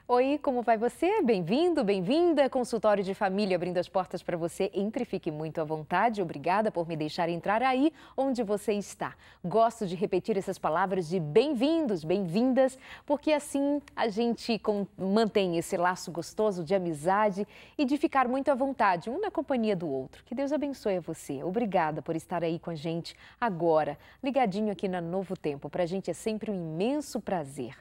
Oi, como vai você? Bem-vindo, bem-vinda. Consultório de Família abrindo as portas para você. Entre e fique muito à vontade. Obrigada por me deixar entrar aí onde você está. Gosto de repetir essas palavras de bem-vindos, bem-vindas, porque assim a gente mantém esse laço gostoso de amizade e de ficar muito à vontade, um na companhia do outro. Que Deus abençoe a você. Obrigada por estar aí com a gente agora, ligadinho aqui na Novo Tempo. Para a gente é sempre um imenso prazer.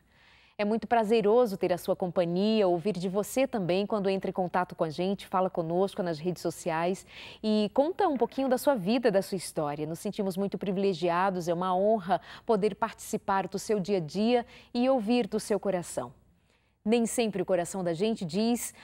É muito prazeroso ter a sua companhia, ouvir de você também quando entra em contato com a gente, fala conosco nas redes sociais e conta um pouquinho da sua vida, da sua história. Nos sentimos muito privilegiados, é uma honra poder participar do seu dia a dia e ouvir do seu coração. Nem sempre o coração da gente diz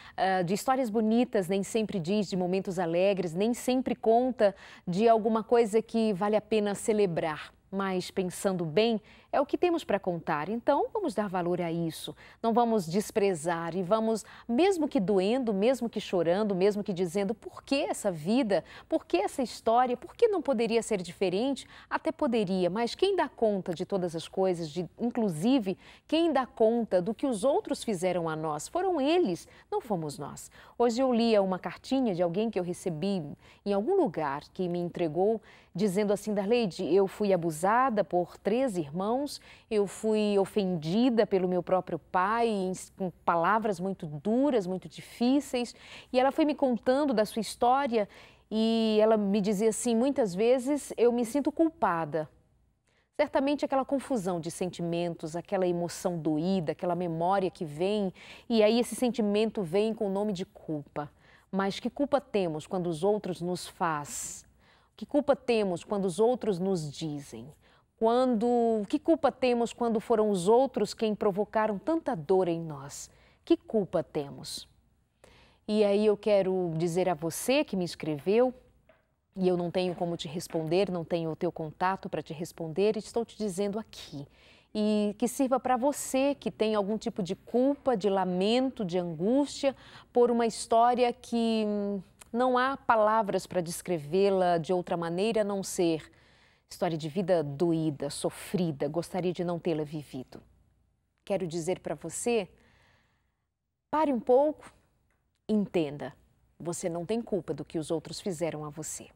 de histórias bonitas, nem sempre diz de momentos alegres, nem sempre conta de alguma coisa que vale a pena celebrar. Mas pensando bem, é o que temos para contar. Então, vamos dar valor a isso. Não vamos desprezar e vamos, mesmo que doendo, mesmo que chorando, mesmo que dizendo por que essa vida, por que essa história, por que não poderia ser diferente? Até poderia, mas quem dá conta de todas as coisas, inclusive quem dá conta do que os outros fizeram a nós? Foram eles, não fomos nós. Hoje eu lia uma cartinha de alguém que eu recebi em algum lugar que me entregou, dizendo assim: Darleide, eu fui abusada por 3 irmãos, eu fui ofendida pelo meu próprio pai, com palavras muito duras, muito difíceis. E ela foi me contando da sua história e ela me dizia assim: muitas vezes eu me sinto culpada. Certamente aquela confusão de sentimentos, aquela emoção doída, aquela memória que vem, e aí esse sentimento vem com o nome de culpa. Mas que culpa temos quando os outros nos fazem? Que culpa temos quando os outros nos dizem? Que culpa temos quando foram os outros quem provocaram tanta dor em nós? Que culpa temos? E aí eu quero dizer a você que me escreveu, e eu não tenho como te responder, não tenho o teu contato para te responder, estou te dizendo aqui. E que sirva para você que tem algum tipo de culpa, de lamento, de angústia por uma história que não há palavras para descrevê-la de outra maneira a não ser história de vida doída, sofrida, gostaria de não tê-la vivido. Quero dizer para você, pare um pouco, entenda, você não tem culpa do que os outros fizeram a você.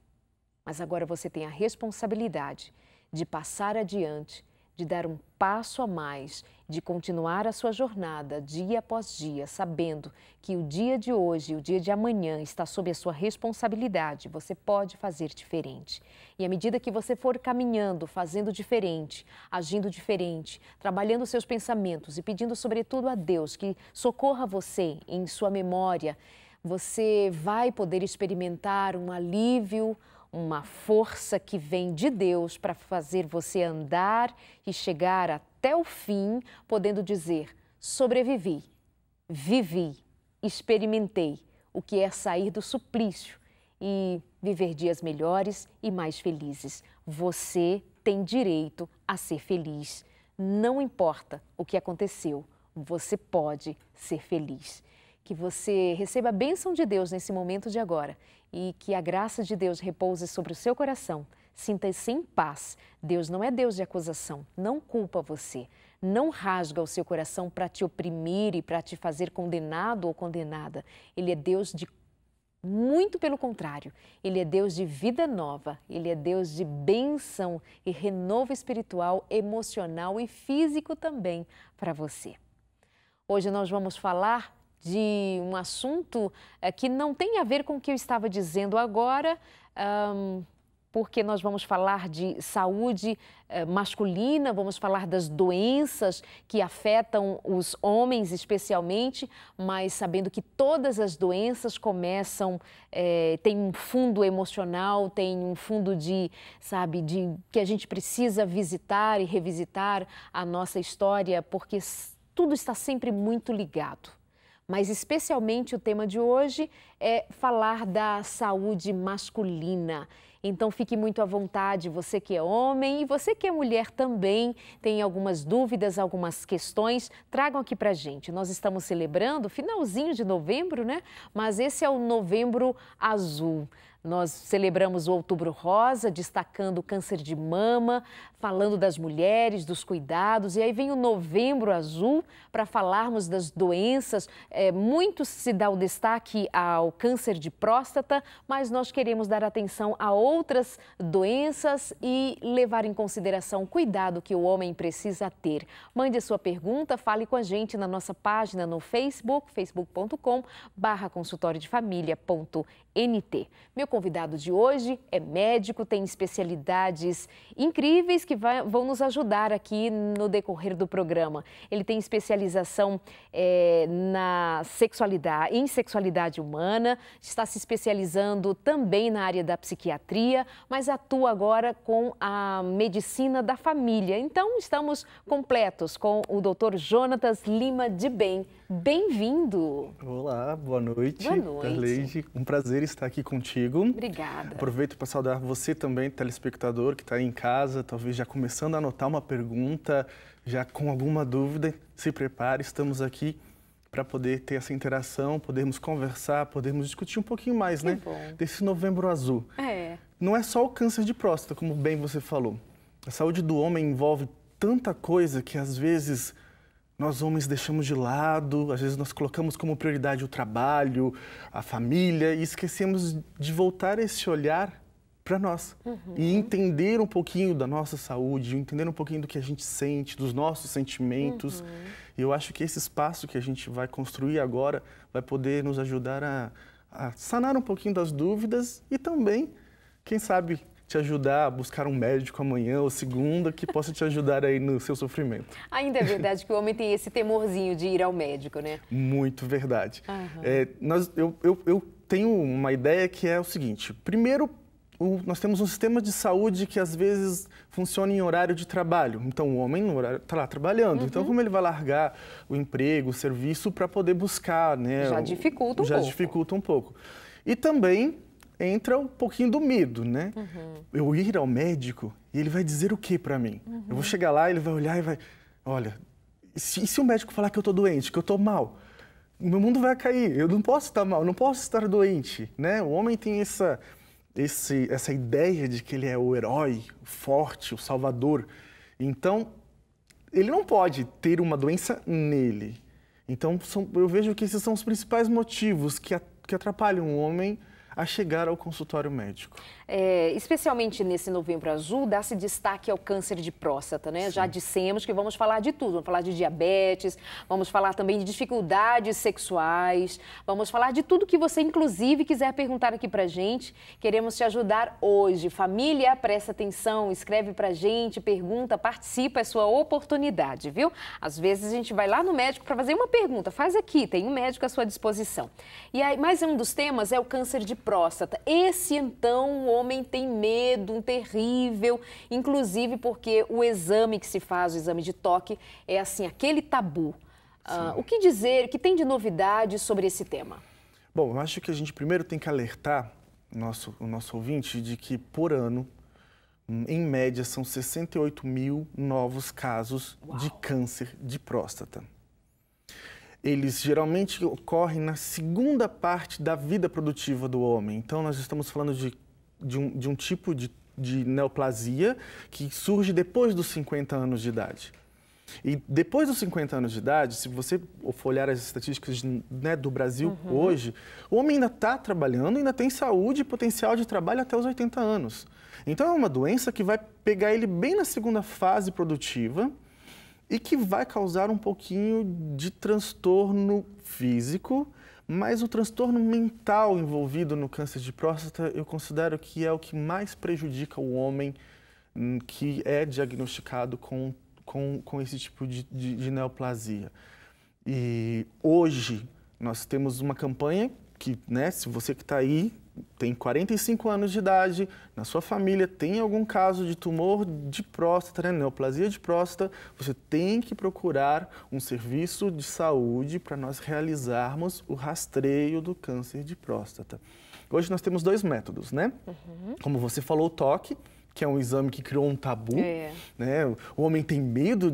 Mas agora você tem a responsabilidade de passar adiante, de dar um passo a mais, de continuar a sua jornada dia após dia, sabendo que o dia de hoje, o dia de amanhã está sob a sua responsabilidade. Você pode fazer diferente. E à medida que você for caminhando, fazendo diferente, agindo diferente, trabalhando seus pensamentos e pedindo sobretudo a Deus que socorra você em sua memória, você vai poder experimentar um alívio, uma força que vem de Deus para fazer você andar e chegar até o fim, podendo dizer: sobrevivi, vivi, experimentei o que é sair do suplício e viver dias melhores e mais felizes. Você tem direito a ser feliz. Não importa o que aconteceu, você pode ser feliz. Que você receba a bênção de Deus nesse momento de agora e que a graça de Deus repouse sobre o seu coração. Sinta-se em paz. Deus não é Deus de acusação, não culpa você, não rasga o seu coração para te oprimir e para te fazer condenado ou condenada. Ele é Deus de muito pelo contrário, Ele é Deus de vida nova, Ele é Deus de bênção e renovo espiritual, emocional e físico também para você. Hoje nós vamos falar de um assunto que não tem a ver com o que eu estava dizendo agora, porque nós vamos falar de saúde masculina, vamos falar das doenças que afetam os homens especialmente, mas sabendo que todas as doenças começam, tem um fundo emocional, tem um fundo de que a gente precisa visitar e revisitar a nossa história, porque tudo está sempre muito ligado. Mas especialmente o tema de hoje é falar da saúde masculina. Então fique muito à vontade, você que é homem e você que é mulher também, tem algumas dúvidas, algumas questões, tragam aqui pra gente. Nós estamos celebrando finalzinho de novembro, né? Mas esse é o Novembro Azul. Nós celebramos o Outubro Rosa, destacando o câncer de mama, falando das mulheres, dos cuidados. E aí vem o Novembro Azul para falarmos das doenças. Muito se dá o destaque ao câncer de próstata, mas nós queremos dar atenção a outras doenças e levar em consideração o cuidado que o homem precisa ter. Mande a sua pergunta, fale com a gente na nossa página no Facebook, facebook.com/consultoriodefamilia.nt. Meu convidado de hoje é médico, tem especialidades incríveis que vão nos ajudar aqui no decorrer do programa. Ele tem especialização em sexualidade humana, está se especializando também na área da psiquiatria, mas atua agora com a medicina da família. Então, estamos completos com o Dr. Jonatas Lima de Bem. Bem-vindo! Olá, boa noite. Boa noite. Darleide, um prazer estar aqui contigo. Obrigada. Aproveito para saudar você também, telespectador, que está aí em casa, talvez já começando a anotar uma pergunta, já com alguma dúvida, se prepare, estamos aqui para poder ter essa interação, podermos conversar, podermos discutir um pouquinho mais, né? Bom. Desse Novembro Azul. Não é só o câncer de próstata, como bem você falou. A saúde do homem envolve tanta coisa que às vezes nós homens deixamos de lado, às vezes nós colocamos como prioridade o trabalho, a família e esquecemos de voltar esse olhar para nós e entender um pouquinho da nossa saúde, entender um pouquinho do que a gente sente, dos nossos sentimentos. E eu acho que esse espaço que a gente vai construir agora vai poder nos ajudar a sanar um pouquinho das dúvidas e também, quem sabe, te ajudar a buscar um médico amanhã ou segunda que possa te ajudar aí no seu sofrimento. Ainda é verdade que o homem tem esse temorzinho de ir ao médico, né? Muito verdade. Eu tenho uma ideia que é o seguinte. Primeiro, nós temos um sistema de saúde que às vezes funciona em horário de trabalho. Então, o homem no horário está lá trabalhando. Então, como ele vai largar o emprego, o serviço para poder buscar, né? Já dificulta um pouco. Já dificulta um pouco. E também entra um pouquinho do medo, né? Eu ir ao médico e ele vai dizer o que para mim? Eu vou chegar lá, ele vai olhar e vai... Olha, e se o médico falar que eu estou doente, que eu estou mal? O meu mundo vai cair, eu não posso estar mal, não posso estar doente, né? O homem tem essa ideia de que ele é o herói, o forte, o salvador. Então, ele não pode ter uma doença nele. Então, eu vejo que esses são os principais motivos que atrapalham o homem a chegar ao consultório médico. Especialmente nesse Novembro Azul, dá-se destaque ao câncer de próstata, né? Sim. Já dissemos que vamos falar de tudo, vamos falar de diabetes, vamos falar também de dificuldades sexuais, vamos falar de tudo que você, inclusive, quiser perguntar aqui pra gente. Queremos te ajudar hoje. Família, presta atenção, escreve pra gente, pergunta, participa, é sua oportunidade, viu? Às vezes a gente vai lá no médico para fazer uma pergunta, faz aqui, tem um médico à sua disposição. E aí, mais um dos temas é o câncer de próstata. Esse, então, o homem tem medo, um terrível, inclusive porque o exame que se faz, o exame de toque, é assim, aquele tabu. O que dizer, o que tem de novidade sobre esse tema? Bom, eu acho que a gente primeiro tem que alertar o nosso ouvinte de que, por ano, em média, são 68 mil novos casos de câncer de próstata. Eles geralmente ocorrem na segunda parte da vida produtiva do homem. Então, nós estamos falando de um tipo de neoplasia que surge depois dos 50 anos de idade. E depois dos 50 anos de idade, se você for olhar as estatísticas do Brasil hoje, o homem ainda está trabalhando, ainda tem saúde e potencial de trabalho até os 80 anos. Então, é uma doença que vai pegar ele bem na segunda fase produtiva e que vai causar um pouquinho de transtorno físico, mas o transtorno mental envolvido no câncer de próstata, eu considero que é o que mais prejudica o homem que é diagnosticado com esse tipo de neoplasia. E hoje nós temos uma campanha que, né, se você que está aí, tem 45 anos de idade, na sua família tem algum caso de tumor de próstata, né, neoplasia de próstata, você tem que procurar um serviço de saúde para nós realizarmos o rastreio do câncer de próstata. Hoje nós temos dois métodos, né? Como você falou, o toque, que é um exame que criou um tabu, né? O homem tem medo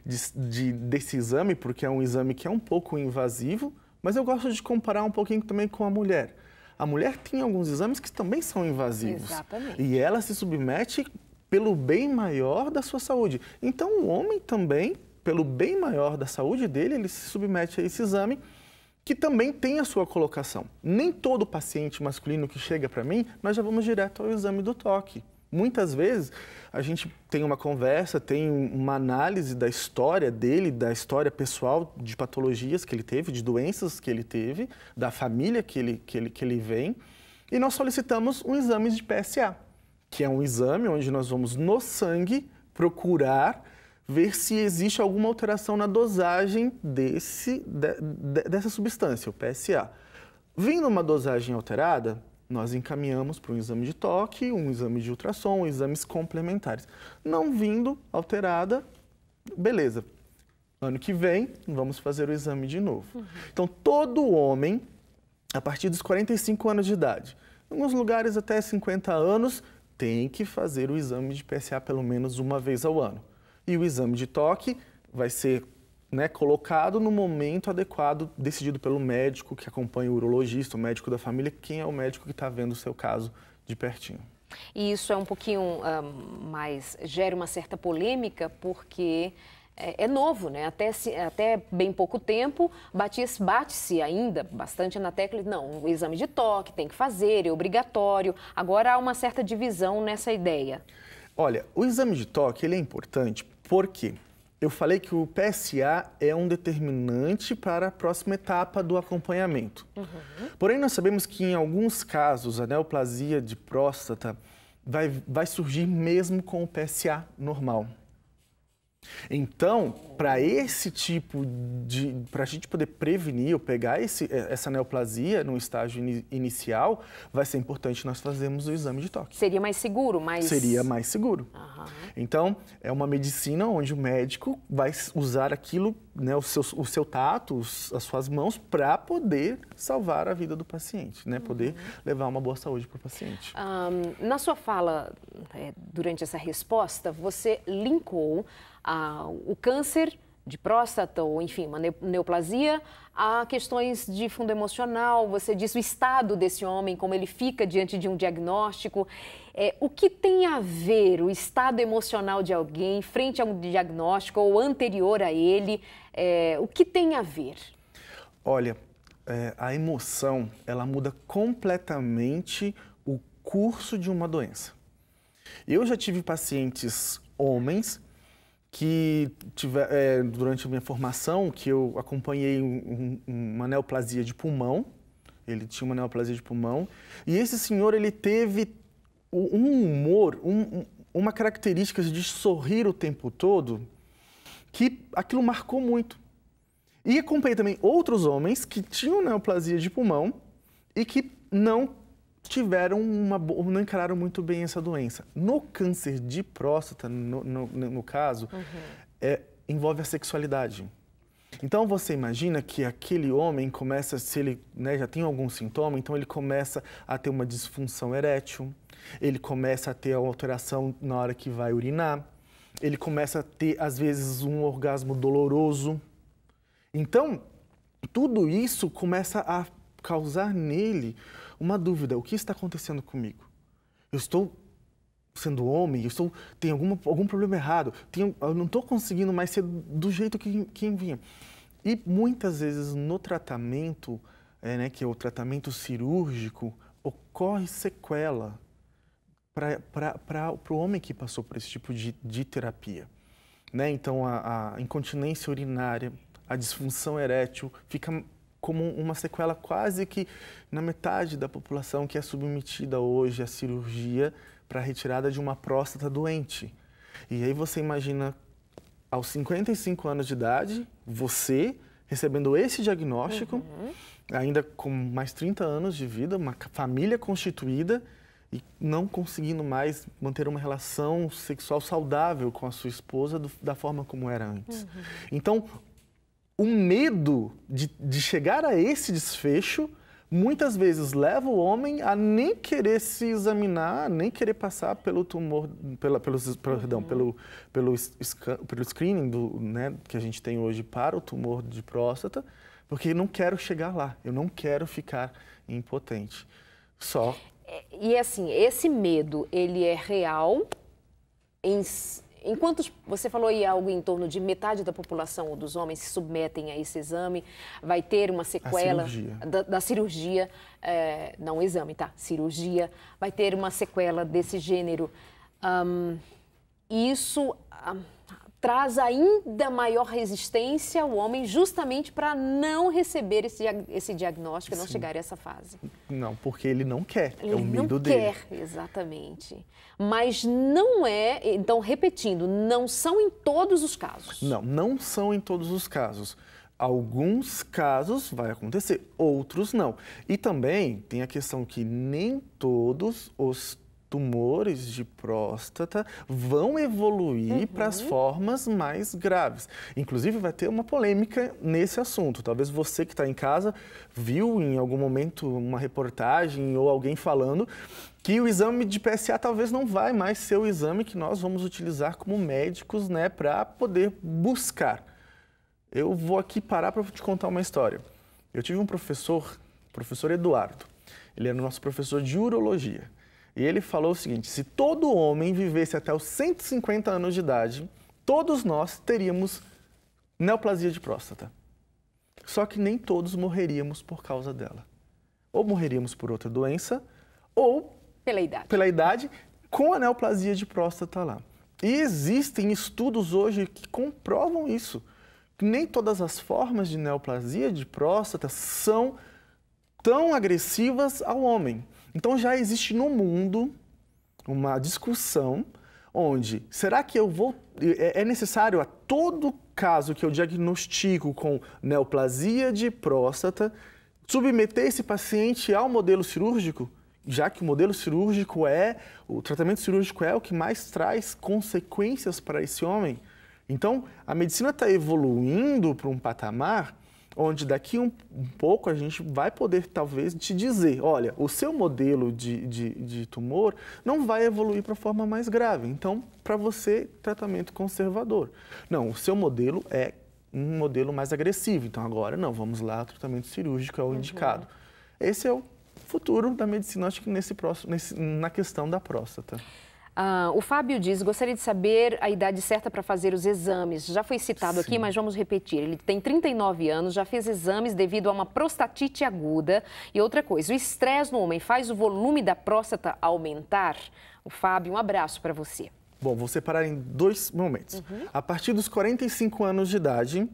desse exame porque é um exame que é um pouco invasivo, mas eu gosto de comparar um pouquinho também com a mulher. A mulher tem alguns exames que também são invasivos. Exatamente. E ela se submete pelo bem maior da sua saúde. Então, o homem também, pelo bem maior da saúde dele, ele se submete a esse exame que também tem a sua colocação. Nem todo paciente masculino que chega para mim, nós já vamos direto ao exame do toque. Muitas vezes a gente tem uma conversa, tem uma análise da história dele, da história pessoal de patologias que ele teve, de doenças que ele teve, da família que ele vem, e nós solicitamos um exame de PSA, que é um exame onde nós vamos no sangue procurar ver se existe alguma alteração na dosagem dessa substância, o PSA. Vindo uma dosagem alterada, nós encaminhamos para um exame de toque, um exame de ultrassom, exames complementares. Não vindo alterada, beleza. Ano que vem, vamos fazer o exame de novo. Então, todo homem, a partir dos 45 anos de idade, em alguns lugares até 50 anos, tem que fazer o exame de PSA pelo menos uma vez ao ano. E o exame de toque vai ser colocado no momento adequado, decidido pelo médico que acompanha o urologista, o médico da família, quem é o médico que está vendo o seu caso de pertinho. E isso é um pouquinho mais, gera uma certa polêmica, porque é novo, né? Até bem pouco tempo, bate-se ainda bastante na tecla, não, o exame de toque tem que fazer, é obrigatório. Agora há uma certa divisão nessa ideia. Olha, o exame de toque ele é importante porque eu falei que o PSA é um determinante para a próxima etapa do acompanhamento. Porém, nós sabemos que em alguns casos a neoplasia de próstata vai surgir mesmo com o PSA normal. Então, para esse tipo para a gente poder prevenir ou pegar essa neoplasia no estágio inicial, vai ser importante nós fazermos o exame de toque. Seria mais seguro? Seria mais seguro. Então, é uma medicina onde o médico vai usar aquilo, o seu tato, as suas mãos, para poder salvar a vida do paciente, poder levar uma boa saúde para o paciente. Na sua fala, durante essa resposta, você linkou o câncer de próstata, ou enfim, uma neoplasia, a questões de fundo emocional. Você disse o estado desse homem, como ele fica diante de um diagnóstico. O que tem a ver o estado emocional de alguém frente a um diagnóstico ou anterior a ele? O que tem a ver? Olha, a emoção, ela muda completamente o curso de uma doença. Eu já tive pacientes homens que durante a minha formação, que eu acompanhei uma neoplasia de pulmão, ele tinha uma neoplasia de pulmão, e esse senhor, ele teve um humor, uma característica de sorrir o tempo todo, que aquilo marcou muito. E acompanhei também outros homens que tinham neoplasia de pulmão e que não encararam muito bem essa doença. No câncer de próstata, no caso, envolve a sexualidade. Então, você imagina que aquele homem começa, se ele já tem algum sintoma, então ele começa a ter uma disfunção erétil, ele começa a ter alteração na hora que vai urinar, ele começa a ter, às vezes, um orgasmo doloroso. Então, tudo isso começa a causar nele uma dúvida: o que está acontecendo comigo? Eu estou sendo homem? Tenho algum problema errado? Eu não estou conseguindo mais ser do jeito que vinha. E muitas vezes no tratamento, que é o tratamento cirúrgico, ocorre sequela para o homem que passou por esse tipo de terapia. Então, a incontinência urinária, a disfunção erétil fica como uma sequela quase que na metade da população que é submetida hoje à cirurgia para a retirada de uma próstata doente. E aí você imagina, aos 55 anos de idade, você recebendo esse diagnóstico, ainda com mais 30 anos de vida, uma família constituída e não conseguindo mais manter uma relação sexual saudável com a sua esposa da forma como era antes. Então, o medo de chegar a esse desfecho, muitas vezes leva o homem a nem querer se examinar, nem querer passar pelo tumor, pelo screening que a gente tem hoje para o tumor de próstata, porque eu não quero chegar lá, eu não quero ficar impotente. Só. E assim, esse medo, ele é real? Enquanto você falou aí algo em torno de metade da população ou dos homens se submetem a esse exame, vai ter uma sequela da cirurgia, não exame, tá? Cirurgia, vai ter uma sequela desse gênero. Isso traz ainda maior resistência ao homem justamente para não receber esse diagnóstico e não chegar a essa fase. Não, porque ele não quer, é o medo dele. Ele não quer, exatamente. Mas não é, então, repetindo, não são em todos os casos. Não são em todos os casos. Alguns casos vai acontecer, outros não. E também tem a questão que nem todos os tumores de próstata vão evoluir para as formas mais graves. Inclusive, vai ter uma polêmica nesse assunto. Talvez você que está em casa viu em algum momento uma reportagem ou alguém falando que o exame de PSA talvez não vai mais ser o exame que nós vamos utilizar como médicos, né, para poder buscar. Eu vou aqui parar para te contar uma história. Eu tive um professor Eduardo. Ele era nosso professor de urologia. E ele falou o seguinte: se todo homem vivesse até os 150 anos de idade, todos nós teríamos neoplasia de próstata. Só que nem todos morreríamos por causa dela. Ou morreríamos por outra doença, ou pela idade com a neoplasia de próstata lá. E existem estudos hoje que comprovam isso. Que nem todas as formas de neoplasia de próstata são tão agressivas ao homem. Então já existe no mundo uma discussão onde será que é necessário a todo caso que eu diagnostico com neoplasia de próstata submeter esse paciente ao modelo cirúrgico, já que o tratamento cirúrgico é o que mais traz consequências para esse homem? Então a medicina está evoluindo para um patamar onde daqui um pouco a gente vai poder talvez te dizer, olha, o seu modelo de tumor não vai evoluir para a forma mais grave, então para você tratamento conservador. Não, o seu modelo é um modelo mais agressivo, então agora não, vamos lá, o tratamento cirúrgico é o indicado. Esse é o futuro da medicina, acho que na questão da próstata. O Fábio diz, gostaria de saber a idade certa para fazer os exames. Já foi citado aqui, mas vamos repetir. Ele tem 39 anos, já fez exames devido a uma prostatite aguda. E outra coisa, o estresse no homem faz o volume da próstata aumentar? O Fábio, um abraço para você. Bom, vou separar em dois momentos. A partir dos 45 anos de idade,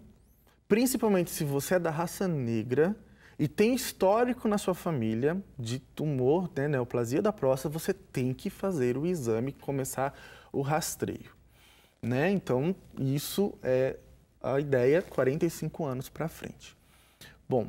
principalmente se você é da raça negra, e tem histórico na sua família de tumor, né, neoplasia da próstata, você tem que fazer o exame, começar o rastreio. Né? Então, isso é a ideia, 45 anos para frente. Bom,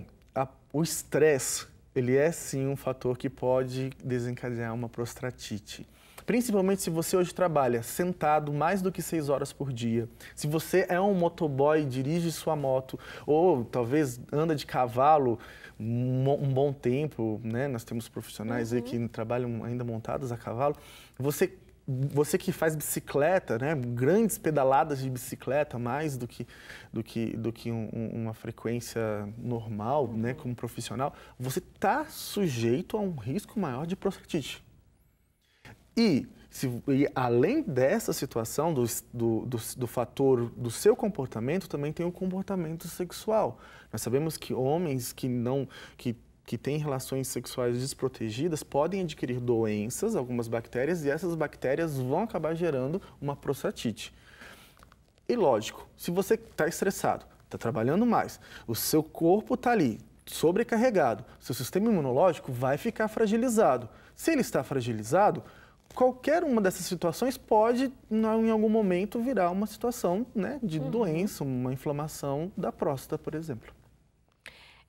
o estresse, ele é sim um fator que pode desencadear uma prostatite. Principalmente se você hoje trabalha sentado mais do que 6 horas por dia. Se você é um motoboy, dirige sua moto, ou talvez anda de cavalo um bom tempo, né? Nós temos profissionais aí que trabalham ainda montados a cavalo. Você que faz bicicleta, né? Grandes pedaladas de bicicleta, mais do que uma frequência normal, né? Como profissional, você está sujeito a um risco maior de prostatite. E além dessa situação, do fator do seu comportamento, também tem o comportamento sexual. Nós sabemos que homens que têm relações sexuais desprotegidas podem adquirir doenças, algumas bactérias, e essas bactérias vão acabar gerando uma prostatite. E lógico, se você está estressado, está trabalhando mais, o seu corpo está ali, sobrecarregado, seu sistema imunológico vai ficar fragilizado. Se ele está fragilizado, qualquer uma dessas situações pode, em algum momento, virar uma situação, né, de doença, uma inflamação da próstata, por exemplo.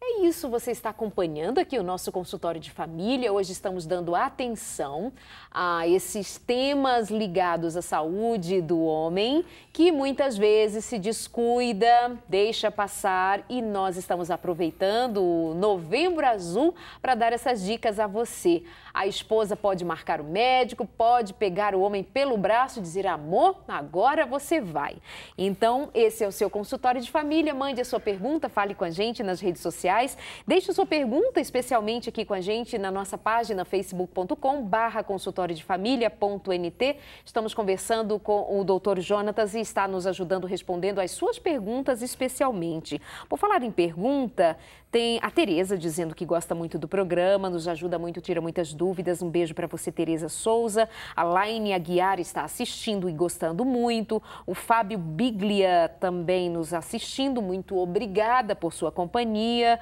É isso, você está acompanhando aqui o nosso consultório de família. Hoje estamos dando atenção a esses temas ligados à saúde do homem, que muitas vezes se descuida, deixa passar, e nós estamos aproveitando o Novembro Azul para dar essas dicas a você. A esposa pode marcar o médico, pode pegar o homem pelo braço e dizer, amor, agora você vai. Então, esse é o seu consultório de família. Mande a sua pergunta, fale com a gente nas redes sociais. sociais. Deixe sua pergunta, especialmente aqui com a gente na nossa página facebook.com/consultoriodefamilia.nt. Estamos conversando com o Dr. Jonatas e está nos ajudando respondendo às suas perguntas especialmente. Por falar em pergunta, tem a Tereza dizendo que gosta muito do programa, nos ajuda muito, tira muitas dúvidas. Um beijo para você, Tereza Souza. A Laine Aguiar está assistindo e gostando muito. O Fábio Biglia também nos assistindo. Muito obrigada por sua companhia.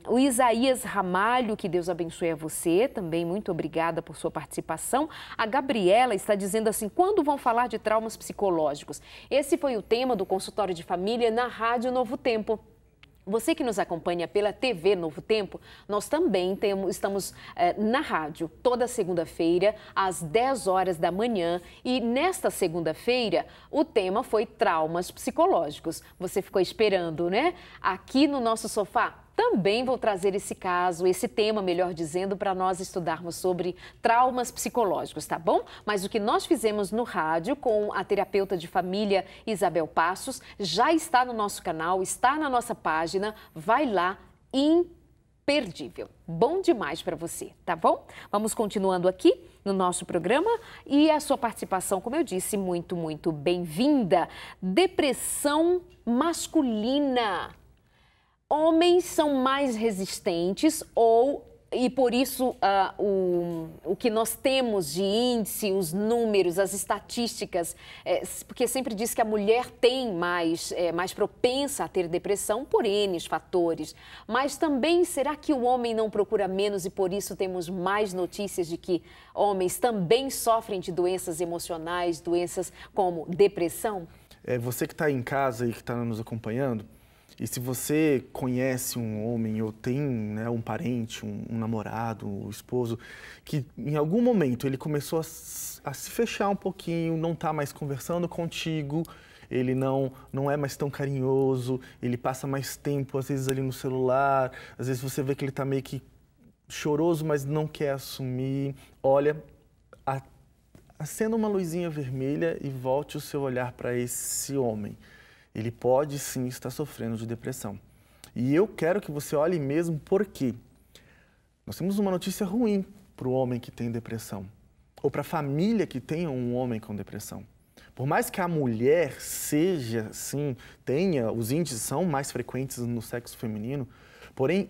O Isaías Ramalho, que Deus abençoe a você. Também muito obrigada por sua participação. A Gabriela está dizendo assim, quando vão falar de traumas psicológicos? Esse foi o tema do consultório de família na Rádio Novo Tempo. Você que nos acompanha pela TV Novo Tempo, nós também estamos na rádio toda segunda-feira, às 10 horas da manhã. E nesta segunda-feira, o tema foi traumas psicológicos. Você ficou esperando, né? Aqui no nosso sofá, também vou trazer esse caso, esse tema, melhor dizendo, para nós estudarmos sobre traumas psicológicos, tá bom? Mas o que nós fizemos no rádio com a terapeuta de família Isabel Passos já está no nosso canal, está na nossa página, vai lá, imperdível. Bom demais para você, tá bom? Vamos continuando aqui no nosso programa e a sua participação, como eu disse, muito, muito bem-vinda. Depressão masculina. Homens são mais resistentes e por isso o que nós temos de índice, os números, as estatísticas, porque sempre diz que a mulher tem mais propensa a ter depressão por N fatores. Mas também, será que o homem não procura menos e por isso temos mais notícias de que homens também sofrem de doenças emocionais, doenças como depressão? Você que está em casa e que está nos acompanhando, e se você conhece um homem ou tem, né, um parente, um namorado, um esposo, que em algum momento ele começou a se fechar um pouquinho, não está mais conversando contigo, ele não é mais tão carinhoso, ele passa mais tempo, às vezes, ali no celular, às vezes você vê que ele está meio que choroso, mas não quer assumir. Olha, acenda uma luzinha vermelha e volte o seu olhar para esse homem. Ele pode sim estar sofrendo de depressão. E eu quero que você olhe mesmo porque nós temos uma notícia ruim para o homem que tem depressão, ou para a família que tenha um homem com depressão. Por mais que a mulher seja, sim, os índices são mais frequentes no sexo feminino, porém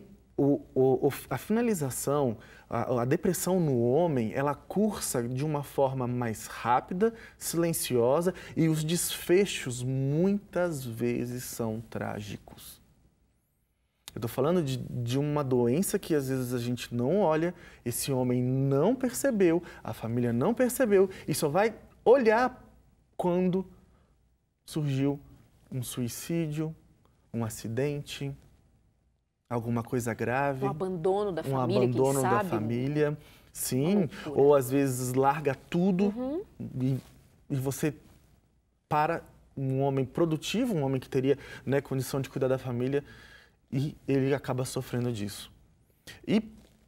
a finalização, a depressão no homem, ela cursa de uma forma mais rápida, silenciosa e os desfechos muitas vezes são trágicos. Eu estou falando de uma doença que às vezes a gente não olha, esse homem não percebeu, a família não percebeu e só vai olhar quando surgiu um suicídio, um acidente, alguma coisa grave. Um abandono da família, Um abandono quem da sabe? família, sim. Ou às vezes larga tudo e você para um homem produtivo, um homem que teria, né, condição de cuidar da família e ele acaba sofrendo disso. E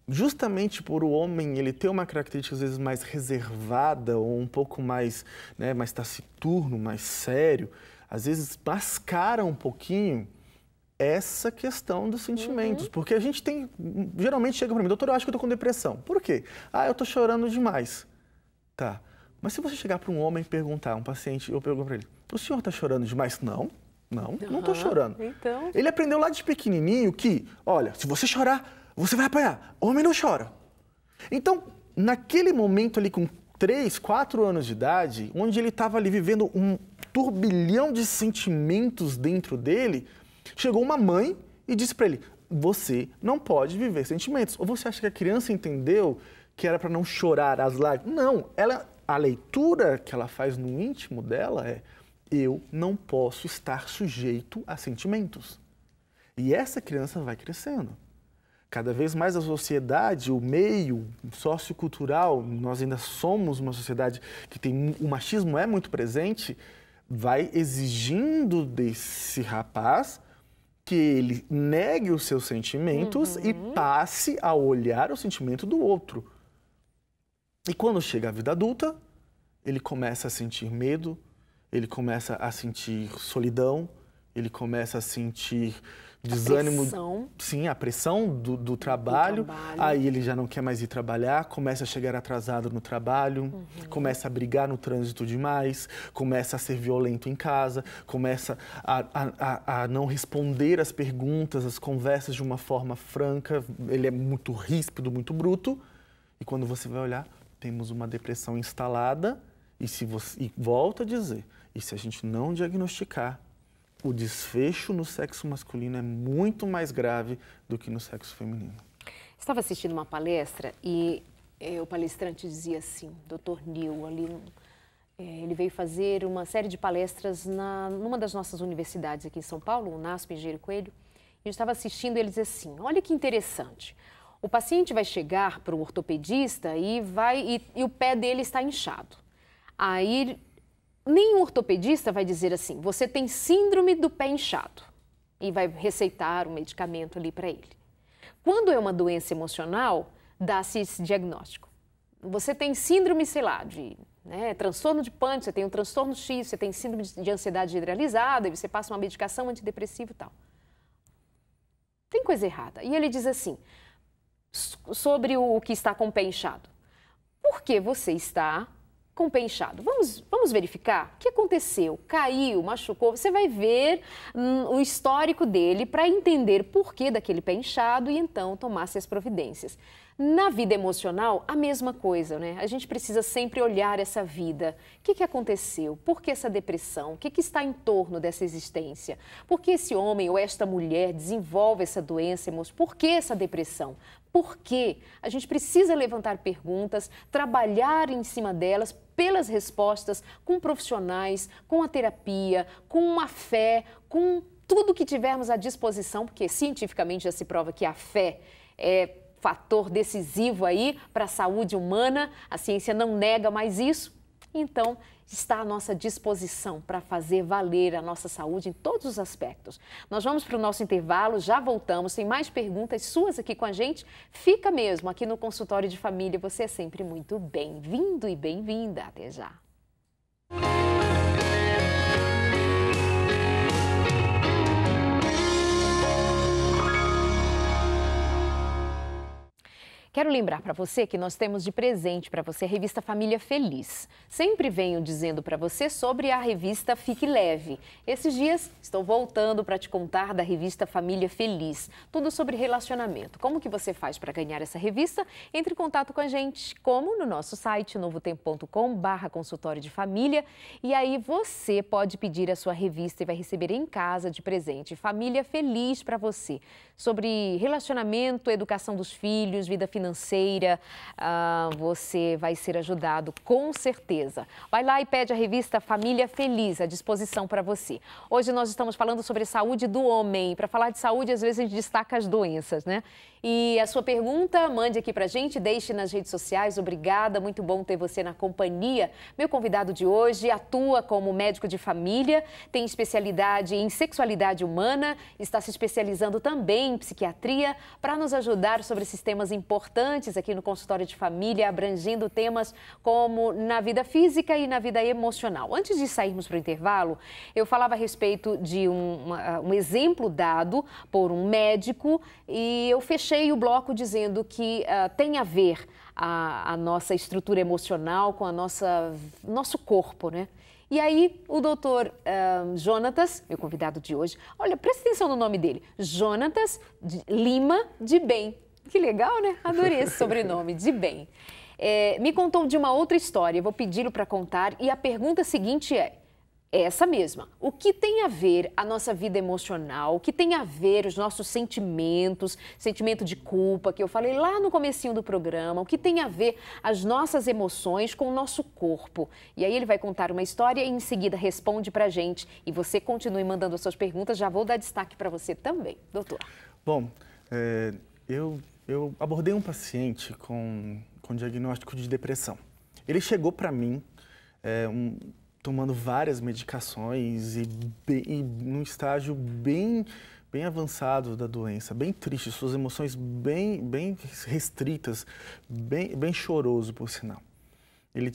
justamente por o homem ele ter uma característica às vezes mais reservada ou um pouco mais, né, mais taciturno, mais sério, às vezes mascara um pouquinho essa questão dos sentimentos, porque a gente tem, geralmente chega para mim, doutor, eu acho que eu tô com depressão. Por quê? Eu tô chorando demais. Tá, mas se você chegar para um homem e perguntar, um paciente, eu pergunto para ele, o senhor tá chorando demais? Não tô chorando. Então... Ele aprendeu lá de pequenininho que, olha, se você chorar, você vai apanhar. Homem não chora. Então, naquele momento ali com 3, 4 anos de idade, onde ele estava ali vivendo um turbilhão de sentimentos dentro dele, chegou uma mãe e disse para ele, você não pode viver sentimentos. Ou você acha que a criança entendeu que era para não chorar as lágrimas? Não, a leitura que ela faz no íntimo dela é, eu não posso estar sujeito a sentimentos. E essa criança vai crescendo. Cada vez mais a sociedade, o meio sociocultural, nós ainda somos uma sociedade que tem o machismo é muito presente, vai exigindo desse rapaz que ele negue os seus sentimentos e passe a olhar o sentimento do outro. E quando chega a vida adulta, ele começa a sentir medo, ele começa a sentir solidão, ele começa a sentir desânimo, pressão. sim, a pressão do trabalho, aí ele já não quer mais ir trabalhar, começa a chegar atrasado no trabalho, começa a brigar no trânsito demais, começa a ser violento em casa, começa a não responder as perguntas, as conversas de uma forma franca, ele é muito ríspido, muito bruto, e quando você vai olhar, temos uma depressão instalada, e volto a dizer, e se a gente não diagnosticar, o desfecho no sexo masculino é muito mais grave do que no sexo feminino. Estava assistindo uma palestra e o palestrante dizia assim, Dr. Neil, ali, ele veio fazer uma série de palestras numa das nossas universidades aqui em São Paulo, o NASP Engenheiro Coelho, e eu estava assistindo e ele dizia assim, olha que interessante, o paciente vai chegar para o ortopedista e o pé dele está inchado. Aí nenhum ortopedista vai dizer assim, você tem síndrome do pé inchado e vai receitar um medicamento ali para ele. Quando é uma doença emocional, dá-se esse diagnóstico. Você tem síndrome, sei lá, de transtorno de pânico, você tem um transtorno X, você tem síndrome de ansiedade generalizada, e você passa uma medicação antidepressiva e tal. Tem coisa errada. E ele diz assim, sobre o que está com o pé inchado. Por que você está com o pé inchado? Vamos verificar o que aconteceu, caiu, machucou. Você vai ver o histórico dele para entender por que daquele pé inchado e então tomar-se as providências. Na vida emocional, a mesma coisa, né? A gente precisa sempre olhar essa vida. O que aconteceu? Por que essa depressão? O que está em torno dessa existência? Por que esse homem ou esta mulher desenvolve essa doença emocional? Por que essa depressão? Por quê? A gente precisa levantar perguntas, trabalhar em cima delas, pelas respostas, com profissionais, com a terapia, com a fé, com tudo que tivermos à disposição, porque cientificamente já se prova que a fé é fator decisivo aí para a saúde humana, a ciência não nega mais isso, então está à nossa disposição para fazer valer a nossa saúde em todos os aspectos. Nós vamos para o nosso intervalo, já voltamos, tem mais perguntas suas aqui com a gente, fica mesmo aqui no Consultório de Família, você é sempre muito bem-vindo e bem-vinda, até já. Quero lembrar para você que nós temos de presente para você a revista Família Feliz. Sempre venho dizendo para você sobre a revista Fique Leve. Esses dias estou voltando para te contar da revista Família Feliz. Tudo sobre relacionamento. Como que você faz para ganhar essa revista? Entre em contato com a gente, como no nosso site novotempo.com/consultório de família. E aí você pode pedir a sua revista e vai receber em casa de presente. Família Feliz para você. Sobre relacionamento, educação dos filhos, vida financeira, você vai ser ajudado com certeza. Vai lá e pede a revista Família Feliz, à disposição para você. Hoje nós estamos falando sobre saúde do homem. Para falar de saúde, às vezes a gente destaca as doenças, né? E a sua pergunta, mande aqui pra gente, deixe nas redes sociais. Obrigada, muito bom ter você na companhia. Meu convidado de hoje atua como médico de família, tem especialidade em sexualidade humana, está se especializando também em psiquiatria para nos ajudar sobre esses temas importantes aqui no consultório de família, abrangendo temas como na vida física e na vida emocional. Antes de sairmos para o intervalo, eu falava a respeito de um exemplo dado por um médico e eu fechei o bloco dizendo que tem a ver a nossa estrutura emocional com nosso corpo, né? E aí o doutor Jonatas, meu convidado de hoje, olha, presta atenção no nome dele, Jonatas Lima de Bem. Que legal, né? Adorei esse sobrenome, de Bem. Me contou de uma outra história, vou pedi-lo para contar e a pergunta seguinte é essa mesma. O que tem a ver a nossa vida emocional? O que tem a ver os nossos sentimentos, sentimento de culpa, que eu falei lá no comecinho do programa, o que tem a ver as nossas emoções com o nosso corpo? E aí ele vai contar uma história e em seguida responde pra gente. E você continue mandando as suas perguntas, já vou dar destaque para você também, doutor. Bom, eu abordei um paciente com diagnóstico de depressão. Ele chegou para mim tomando várias medicações e num estágio bem avançado da doença, bem triste, suas emoções bem restritas, bem choroso, por sinal. Ele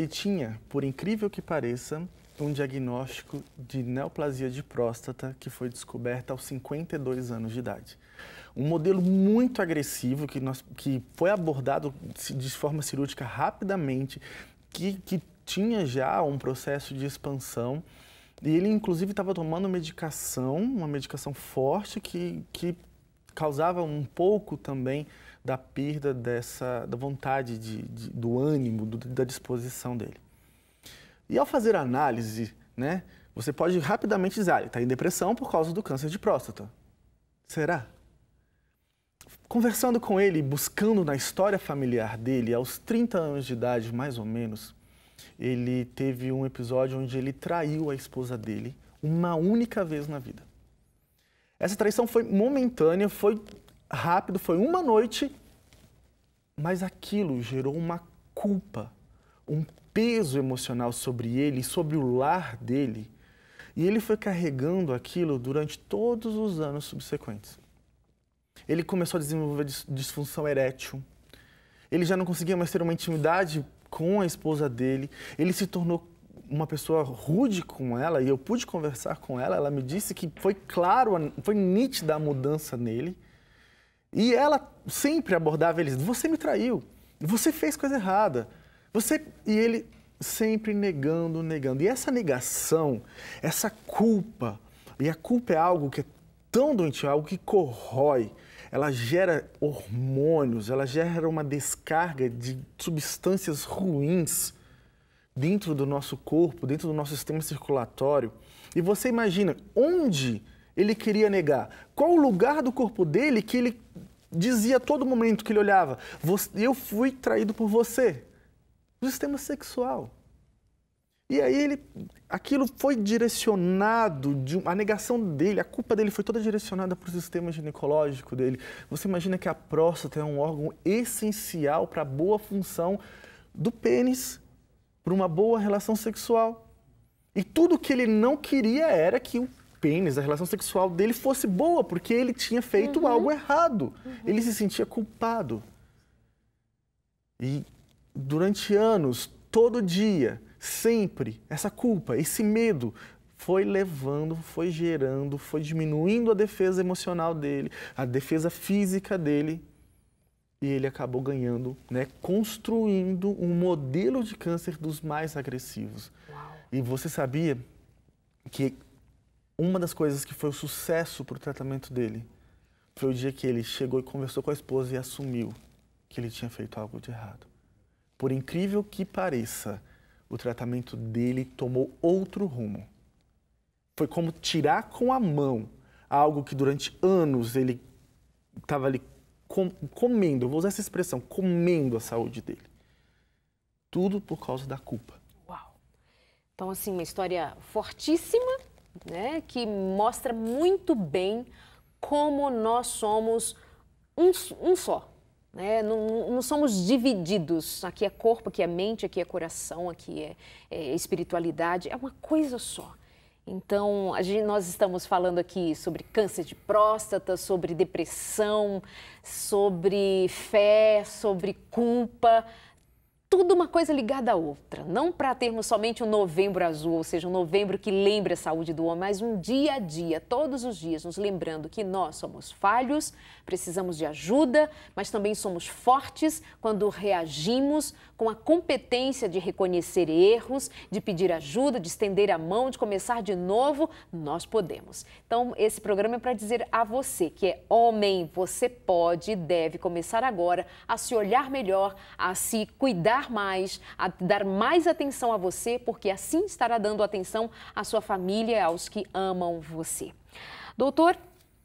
tinha, por incrível que pareça, um diagnóstico de neoplasia de próstata que foi descoberta aos 52 anos de idade. Um modelo muito agressivo que foi abordado de forma cirúrgica rapidamente, que tinha já um processo de expansão e ele inclusive estava tomando uma medicação forte que causava um pouco também da perda da vontade, do ânimo, da disposição dele. E ao fazer a análise, né, você pode rapidamente dizer, ele está em depressão por causa do câncer de próstata. Será? Conversando com ele, buscando na história familiar dele, aos 30 anos de idade, mais ou menos, ele teve um episódio onde ele traiu a esposa dele uma única vez na vida. Essa traição foi momentânea, foi rápido, foi uma noite, mas aquilo gerou uma culpa, um peso emocional sobre ele, sobre o lar dele, e ele foi carregando aquilo durante todos os anos subsequentes. Ele começou a desenvolver disfunção erétil, ele já não conseguia mais ter uma intimidade com a esposa dele, ele se tornou uma pessoa rude com ela, e eu pude conversar com ela, ela me disse que foi claro, foi nítida a mudança nele, e ela sempre abordava ele, você me traiu, você fez coisa errada, e ele sempre negando. E essa negação, essa culpa, e a culpa é algo que é tão doentio, algo que corrói, ela gera hormônios, ela gera uma descarga de substâncias ruins dentro do nosso corpo, dentro do nosso sistema circulatório. E você imagina onde ele queria negar? Qual o lugar do corpo dele que ele dizia a todo momento que ele olhava, eu fui traído por você? O sistema sexual. E aí aquilo foi direcionado, a negação dele, a culpa dele foi toda direcionada para o sistema ginecológico dele. Você imagina que a próstata é um órgão essencial para a boa função do pênis, para uma boa relação sexual. E tudo que ele não queria era que o pênis, a relação sexual dele fosse boa, porque ele tinha feito algo errado. Ele se sentia culpado. E durante anos, todo dia, sempre, essa culpa, esse medo foi levando, foi gerando, foi diminuindo a defesa emocional dele, a defesa física dele, e ele acabou ganhando, né, construindo um modelo de câncer dos mais agressivos. Uau. E você sabia que uma das coisas que foi o sucesso para o tratamento dele foi o dia que ele chegou e conversou com a esposa e assumiu que ele tinha feito algo de errado. Por incrível que pareça, o tratamento dele tomou outro rumo. Foi como tirar com a mão algo que durante anos ele estava ali comendo, eu vou usar essa expressão, comendo a saúde dele. Tudo por causa da culpa. Uau! Então, assim, uma história fortíssima, né, que mostra muito bem como nós somos um só. Não somos divididos, aqui é corpo, aqui é mente, aqui é coração, aqui é espiritualidade, é uma coisa só. Então, nós estamos falando aqui sobre câncer de próstata, sobre depressão, sobre fé, sobre culpa, tudo uma coisa ligada à outra. Não para termos somente um novembro azul, ou seja, um novembro que lembre a saúde do homem, mas um dia a dia, todos os dias, nos lembrando que nós somos falhos, precisamos de ajuda, mas também somos fortes quando reagimos com a competência de reconhecer erros, de pedir ajuda, de estender a mão, de começar de novo, nós podemos. Então, esse programa é para dizer a você que é homem, você pode e deve começar agora a se olhar melhor, a se cuidar mais, a dar mais atenção a você, porque assim estará dando atenção à sua família, aos que amam você. Doutor,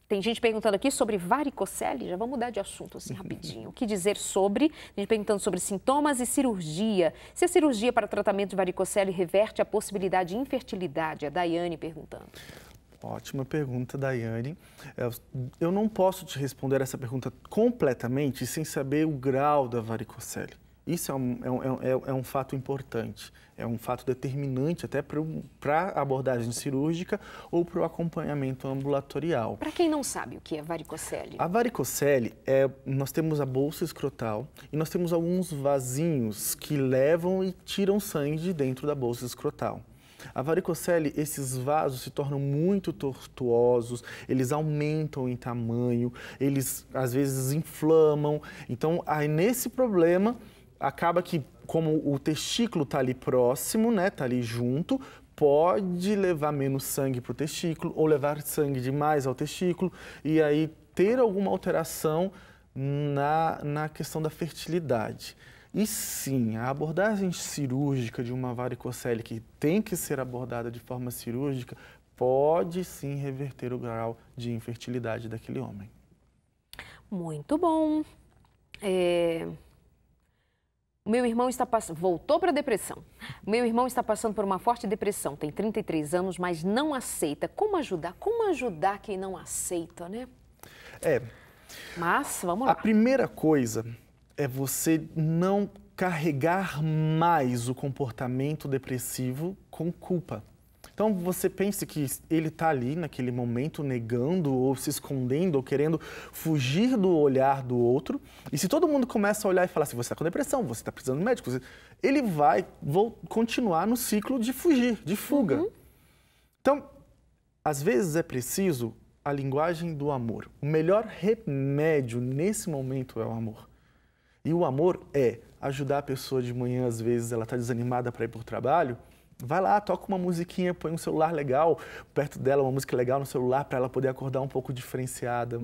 tem gente perguntando aqui sobre varicocele, já vamos mudar de assunto assim rapidinho. O que dizer sobre? A gente perguntando sobre sintomas e cirurgia. Se a cirurgia para tratamento de varicocele reverte a possibilidade de infertilidade? A Daiane perguntando. Ótima pergunta, Daiane. Eu não posso te responder essa pergunta completamente sem saber o grau da varicocele. Isso é um fato importante, é um fato determinante até para a abordagem cirúrgica ou para o acompanhamento ambulatorial. Para quem não sabe o que é varicocele? A varicocele, nós temos a bolsa escrotal e nós temos alguns vasinhos que levam e tiram sangue de dentro da bolsa escrotal. A varicocele, esses vasos se tornam muito tortuosos, eles aumentam em tamanho, eles às vezes inflamam. Então, aí nesse problema, acaba que, como o testículo está ali próximo, né, está ali junto, pode levar menos sangue para o testículo ou levar sangue demais ao testículo e aí ter alguma alteração na questão da fertilidade. E sim, a abordagem cirúrgica de uma varicocele que tem que ser abordada de forma cirúrgica pode sim reverter o grau de infertilidade daquele homem. Muito bom. O meu irmão está passando, voltou para a depressão. O meu irmão está passando por uma forte depressão, tem 33 anos, mas não aceita. Como ajudar? Como ajudar quem não aceita, né? Mas, vamos lá. A primeira coisa é você não carregar mais o comportamento depressivo com culpa. Então, você pense que ele está ali naquele momento negando ou se escondendo ou querendo fugir do olhar do outro. E se todo mundo começa a olhar e falar assim, você está com depressão, você está precisando de médico, ele vai continuar no ciclo de fugir, de fuga. Então, às vezes é preciso a linguagem do amor. O melhor remédio nesse momento é o amor. E o amor é ajudar a pessoa de manhã, às vezes ela está desanimada para ir para o trabalho, vai lá, toca uma musiquinha, põe um celular legal perto dela, uma música legal no celular para ela poder acordar um pouco diferenciada.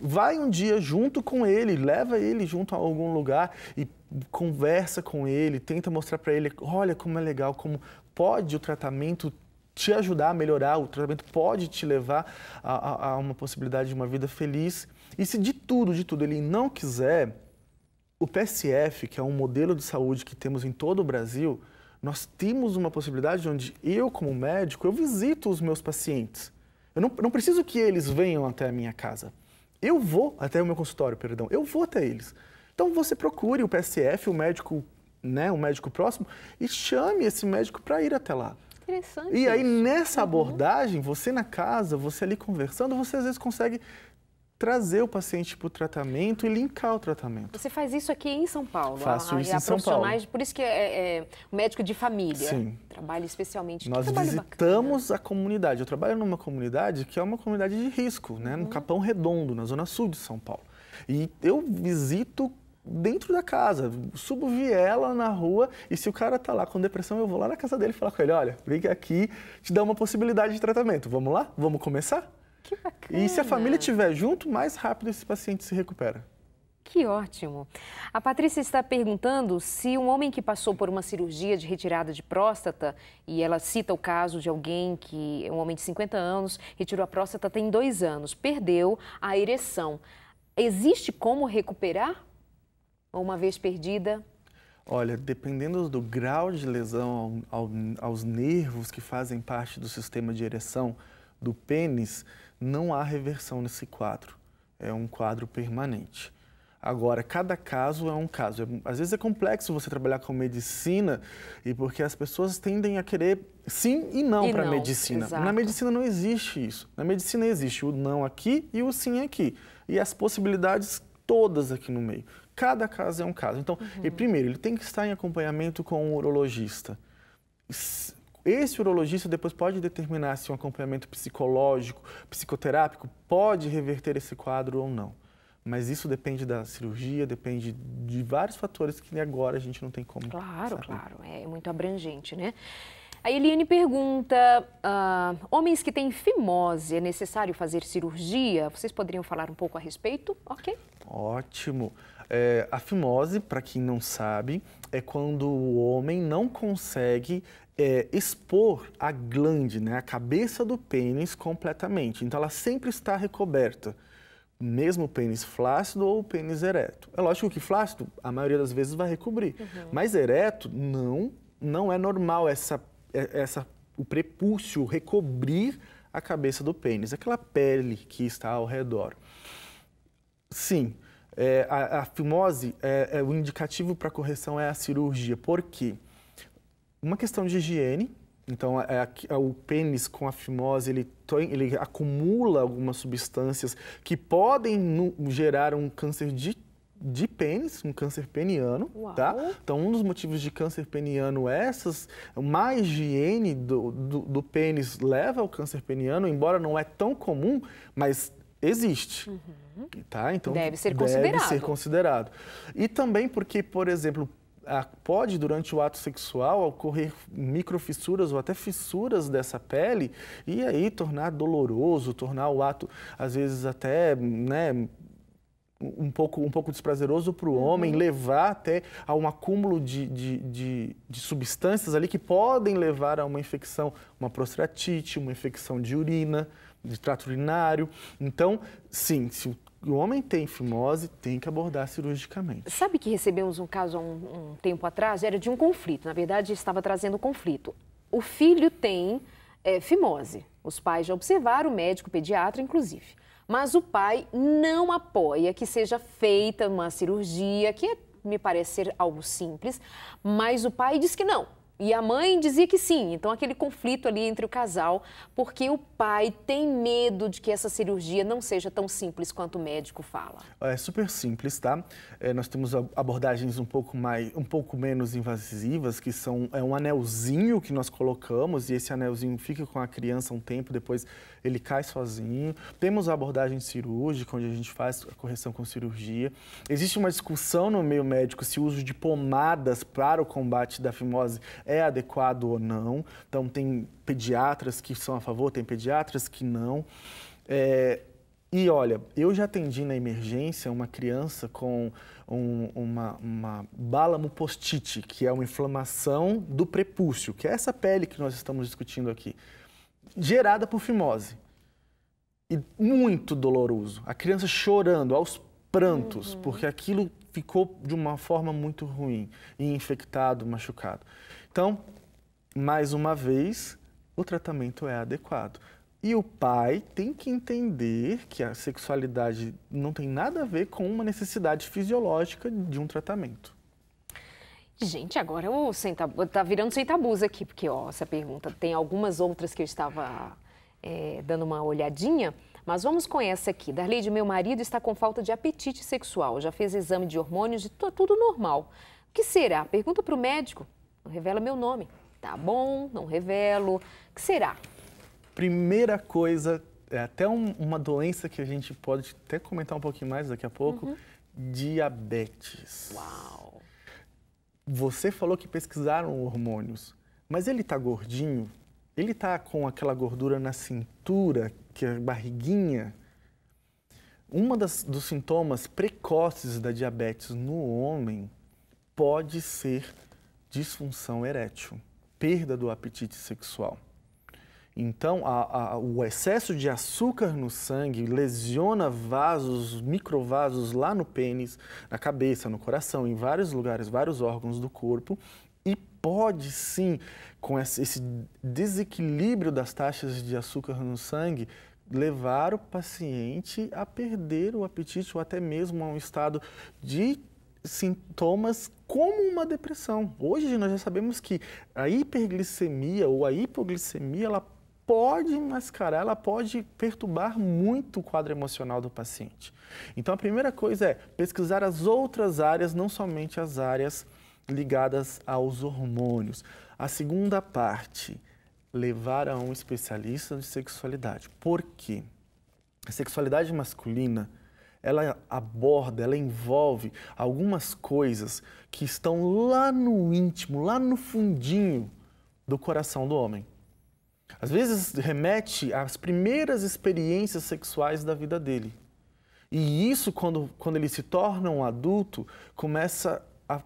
Vai um dia junto com ele, leva ele junto a algum lugar e conversa com ele, tenta mostrar para ele, olha como é legal, como pode o tratamento te ajudar a melhorar, o tratamento pode te levar a uma possibilidade de uma vida feliz. E se de tudo ele não quiser, o PSF, que é um modelo de saúde que temos em todo o Brasil, nós temos uma possibilidade onde eu, como médico, eu visito os meus pacientes. Eu não preciso que eles venham até a minha casa. Eu vou até o meu consultório, perdão. Eu vou até eles. Então, você procure o PSF, o médico, né, o médico próximo, e chame esse médico para ir até lá. Interessante. E aí, nessa abordagem, você na casa, você ali conversando, você às vezes consegue trazer o paciente para o tratamento e linkar o tratamento. Você faz isso aqui em São Paulo? Faço isso em São Paulo. Por isso que é médico de família. Sim. Trabalha especialmente. Nós visitamos a comunidade. Eu trabalho numa comunidade que é uma comunidade de risco, né? No Capão Redondo, na zona sul de São Paulo. E eu visito dentro da casa, subo viela na rua e se o cara tá lá com depressão, eu vou lá na casa dele e falar com ele, olha, vem aqui, te dá uma possibilidade de tratamento. Vamos lá? Vamos começar? Que bacana. E se a família estiver junto, mais rápido esse paciente se recupera. Que ótimo. A Patrícia está perguntando se um homem que passou por uma cirurgia de retirada de próstata, e ela cita o caso de alguém que é um homem de 50 anos, retirou a próstata tem 2 anos, perdeu a ereção. Existe como recuperar? Ou uma vez perdida? Olha, dependendo do grau de lesão aos nervos que fazem parte do sistema de ereção do pênis, não há reversão nesse quadro. É um quadro permanente. Agora, cada caso é um caso. Às vezes é complexo você trabalhar com medicina e porque as pessoas tendem a querer sim e não para a medicina. Exato. Na medicina não existe isso. Na medicina existe o não aqui e o sim aqui. E as possibilidades todas aqui no meio. Cada caso é um caso. Então, primeiro, ele tem que estar em acompanhamento com um urologista. Esse urologista depois pode determinar se um acompanhamento psicológico, psicoterápico pode reverter esse quadro ou não. Mas isso depende da cirurgia, depende de vários fatores que agora a gente não tem como saber. Claro. É muito abrangente, né? A Eliane pergunta, homens que têm fimose, é necessário fazer cirurgia? Vocês poderiam falar um pouco a respeito? Ok. Ótimo. A fimose, para quem não sabe, é quando o homem não consegue expor a glande, né, a cabeça do pênis completamente. Então, ela sempre está recoberta, mesmo o pênis flácido ou o pênis ereto. É lógico que flácido, a maioria das vezes vai recobrir, mas ereto, não é normal o prepúcio recobrir a cabeça do pênis, aquela pele que está ao redor. Sim, a fimose, o indicativo para correção é a cirurgia. Por quê? Uma questão de higiene. Então, o pênis com a fimose, ele acumula algumas substâncias que podem gerar um câncer de pênis, um câncer peniano, tá? Então, um dos motivos de câncer peniano é má higiene do pênis leva ao câncer peniano, embora não é tão comum, mas existe, tá? Então, deve ser considerado. E também porque, por exemplo, pode, durante o ato sexual, ocorrer microfissuras ou até fissuras dessa pele e aí tornar doloroso, tornar o ato, às vezes, até, né, um pouco desprazeroso para o homem, levar até a um acúmulo de substâncias ali que podem levar a uma infecção, uma prostatite, uma infecção de urina, de trato urinário. Então, sim, se o homem tem fimose, tem que abordar cirurgicamente. Sabe que recebemos um caso há um tempo atrás, era de um conflito, na verdade estava trazendo conflito. O filho tem fimose, os pais já observaram, o médico pediatra inclusive. Mas o pai não apoia que seja feita uma cirurgia, que me parece ser algo simples, mas o pai diz que não. E a mãe dizia que sim. Então, aquele conflito ali entre o casal, porque o pai tem medo de que essa cirurgia não seja tão simples quanto o médico fala. É super simples, tá? Nós temos abordagens um pouco menos invasivas, que são um anelzinho que nós colocamos e esse anelzinho fica com a criança um tempo, depois ele cai sozinho. Temos a abordagem cirúrgica, onde a gente faz a correção com cirurgia. Existe uma discussão no meio médico se o uso de pomadas para o combate da fimose é adequado ou não. Então, tem pediatras que são a favor, tem pediatras que não. E olha, eu já atendi na emergência uma criança com uma balamopostite, que é uma inflamação do prepúcio, que é essa pele que nós estamos discutindo aqui, gerada por fimose. E muito doloroso. A criança chorando aos prantos, porque aquilo ficou de uma forma muito ruim, e infectado, machucado. Então, mais uma vez, o tratamento é adequado. E o pai tem que entender que a sexualidade não tem nada a ver com uma necessidade fisiológica de um tratamento. Gente, agora tá virando sem tabus aqui, porque essa pergunta tem algumas outras que eu estava dando uma olhadinha, mas vamos com essa aqui. Darleide, meu marido está com falta de apetite sexual, já fez exame de hormônios e tudo normal. O que será? Pergunta para o médico. Não revela meu nome. Tá bom, não revelo. O que será? Primeira coisa, é até uma doença que a gente pode até comentar um pouquinho mais daqui a pouco, diabetes. Uau! Você falou que pesquisaram hormônios, mas ele tá gordinho? Ele tá com aquela gordura na cintura, que é barriguinha? Dos sintomas precoces da diabetes no homem pode ser disfunção erétil, perda do apetite sexual. Então, o excesso de açúcar no sangue lesiona vasos, microvasos lá no pênis, na cabeça, no coração, em vários lugares, vários órgãos do corpo. E pode sim, com esse desequilíbrio das taxas de açúcar no sangue, levar o paciente a perder o apetite ou até mesmo a um estado de sintomas como uma depressão. Hoje nós já sabemos que a hiperglicemia ou a hipoglicemia, ela pode mascarar, ela pode perturbar muito o quadro emocional do paciente. Então, a primeira coisa é pesquisar as outras áreas, não somente as áreas ligadas aos hormônios. A segunda parte, levar a um especialista de sexualidade. Por quê? A sexualidade masculina, ela aborda, ela envolve algumas coisas que estão lá no íntimo, lá no fundinho do coração do homem. Às vezes remete às primeiras experiências sexuais da vida dele. E isso, quando ele se torna um adulto, começa a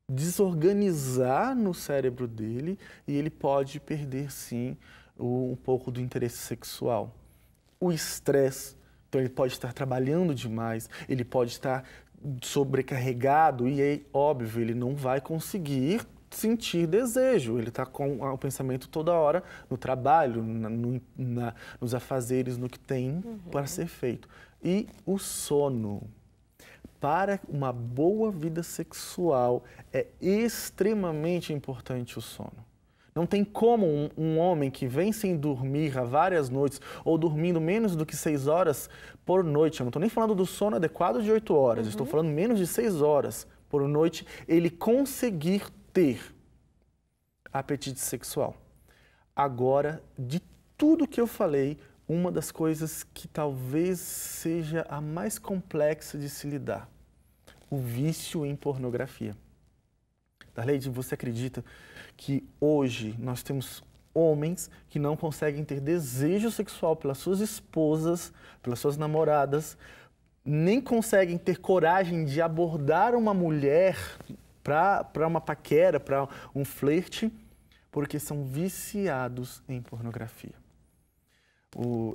desorganizar no cérebro dele e ele pode perder, sim, um pouco do interesse sexual. O estresse, então ele pode estar trabalhando demais, ele pode estar sobrecarregado e, é óbvio, ele não vai conseguir sentir desejo. Ele está com o pensamento toda hora no trabalho, nos afazeres, no que tem para ser feito. E o sono. Para uma boa vida sexual, é extremamente importante o sono. Não tem como um homem que vem sem dormir há várias noites ou dormindo menos do que 6 horas por noite, eu não estou nem falando do sono adequado de 8 horas, estou falando menos de 6 horas por noite, ele conseguir ter apetite sexual. Agora, de tudo que eu falei, uma das coisas que talvez seja a mais complexa de se lidar, o vício em pornografia. Darleide, você acredita que hoje nós temos homens que não conseguem ter desejo sexual pelas suas esposas, pelas suas namoradas, nem conseguem ter coragem de abordar uma mulher para uma paquera, para um flerte, porque são viciados em pornografia.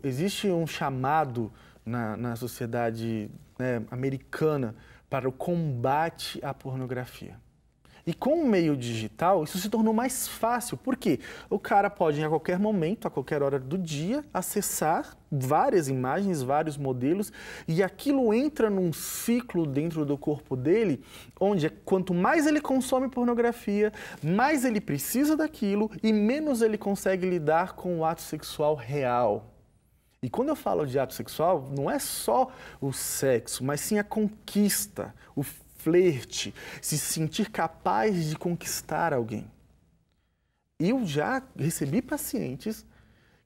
Existe um chamado na sociedade, né, americana para o combate à pornografia. E com o meio digital, isso se tornou mais fácil. Por quê? O cara pode, a qualquer momento, a qualquer hora do dia, acessar várias imagens, vários modelos, e aquilo entra num ciclo dentro do corpo dele, onde quanto mais ele consome pornografia, mais ele precisa daquilo e menos ele consegue lidar com o ato sexual real. E quando eu falo de ato sexual, não é só o sexo, mas sim a conquista, o flerte, se sentir capaz de conquistar alguém. Eu já recebi pacientes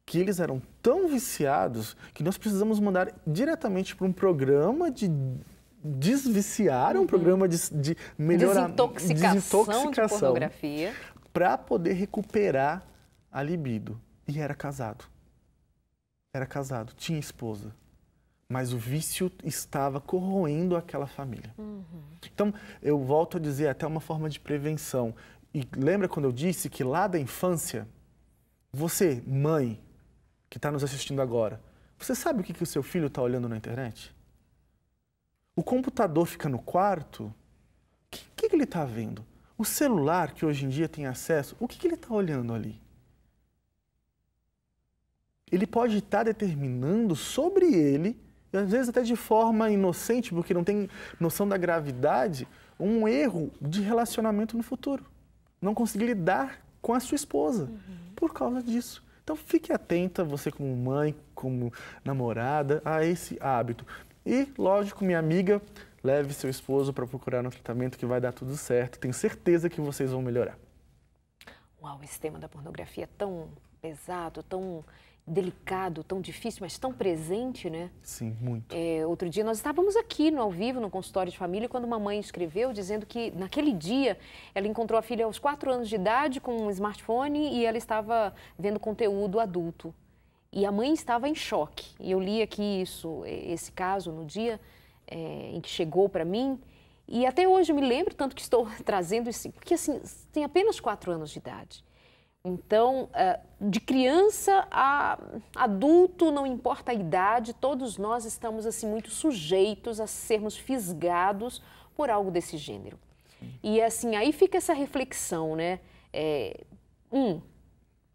que eles eram tão viciados que nós precisamos mandar diretamente para um programa de desviciar, um programa de melhorar, desintoxicação de pornografia, para poder recuperar a libido. E era casado. Era casado, tinha esposa. Mas o vício estava corroendo aquela família. Então, eu volto a dizer, até uma forma de prevenção. E lembra quando eu disse que lá da infância, você, mãe, que está nos assistindo agora, você sabe o que o seu filho está olhando na internet? O computador fica no quarto, o que ele está vendo? O celular, que hoje em dia tem acesso, o que ele está olhando ali? Ele pode estar determinando sobre ele, e às vezes até de forma inocente, porque não tem noção da gravidade, um erro de relacionamento no futuro. Não conseguir lidar com a sua esposa por causa disso. Então fique atenta, você como mãe, como namorada, a esse hábito. E, lógico, minha amiga, leve seu esposo para procurar um tratamento que vai dar tudo certo. Tenho certeza que vocês vão melhorar. Uau, esse tema da pornografia é tão pesado, tão delicado, tão difícil, mas tão presente, né? Sim, muito. Outro dia nós estávamos aqui no ao vivo, no consultório de família, quando uma mãe escreveu dizendo que naquele dia ela encontrou a filha aos 4 anos de idade com um smartphone e ela estava vendo conteúdo adulto. E a mãe estava em choque. E eu li aqui esse caso no dia em que chegou para mim. E até hoje eu me lembro, tanto que estou trazendo isso, porque assim, tem apenas 4 anos de idade. Então, de criança a adulto, não importa a idade, todos nós estamos assim muito sujeitos a sermos fisgados por algo desse gênero. E assim, aí fica essa reflexão, né?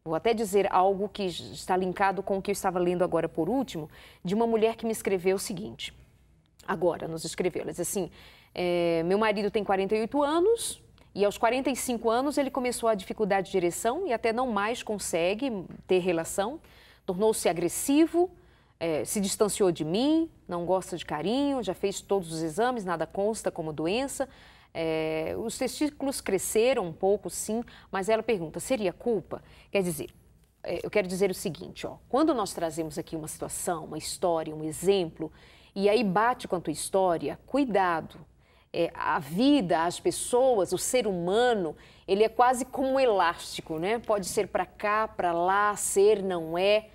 Vou até dizer algo que está linkado com o que eu estava lendo agora por último, de uma mulher que me escreveu o seguinte, agora nos escreveu, ela diz assim, meu marido tem 48 anos, e aos 45 anos ele começou a dificuldade de ereção e até não mais consegue ter relação, tornou-se agressivo, se distanciou de mim, não gosta de carinho, já fez todos os exames, nada consta como doença, os testículos cresceram um pouco, sim, mas ela pergunta, seria culpa? Quer dizer, eu quero dizer o seguinte, quando nós trazemos aqui uma situação, uma história, um exemplo, e aí bate com a tua história, cuidado. A vida, as pessoas, o ser humano, ele é quase como um elástico, né? Pode ser para cá, para lá, ser, não é.